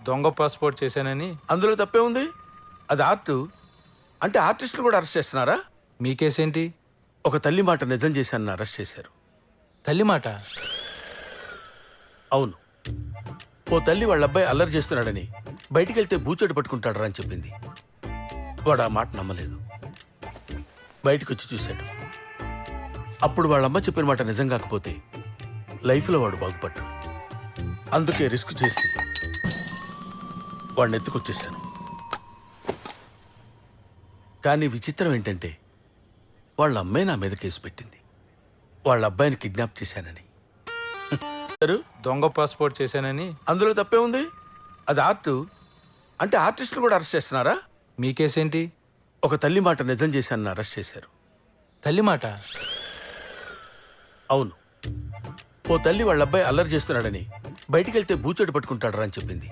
దొంగ పాస్పోర్ట్ చేశానని. అందులో తప్పే ఉంది. అది ఆర్ట్. అంటే ఆర్టిస్టులు కూడా అరెస్ట్ చేస్తున్నారా? మీ కేసేంటి? ఒక తల్లి మాట నిజం చేశానని అరెస్ట్ చేశారు. తల్లి మాట? అవును. ఓ తల్లి వాళ్ళ అబ్బాయి అల్లరి చేస్తున్నాడని బయటికి వెళ్తే బూచోడు పట్టుకుంటాడరా అని చెప్పింది. వాడు ఆ మాట నమ్మలేదు. బయటకు వచ్చి చూశాడు. అప్పుడు వాళ్ళమ్మ చెప్పిన మాట నిజం కాకపోతే లైఫ్లో వాడు బాగుపడ్డాడు. అందుకే రిస్క్ చేసి వాడిని ఎత్తుకొచ్చేశాను. కానీ విచిత్రం ఏంటంటే వాళ్ళ అమ్మాయి నా మీద కేసు పెట్టింది. వాళ్ళ అబ్బాయిని కిడ్నాప్ చేశానని. దొంగ పాస్పోర్ట్ చేశానని. అందులో తప్పే ఉంది. అది ఆర్ట్. అంటే ఆర్టిస్టులు కూడా అరెస్ట్ చేస్తున్నారా? మీ కేసేంటి? ఒక తల్లి మాట నిజం చేశానని అరెస్ట్ చేశారు. తల్లి మాట? అవును. ఓ తల్లి వాళ్ళ అబ్బాయి అల్లరి చేస్తున్నాడని బయటికి వెళ్తే బూచోడు పట్టుకుంటాడరా అని చెప్పింది.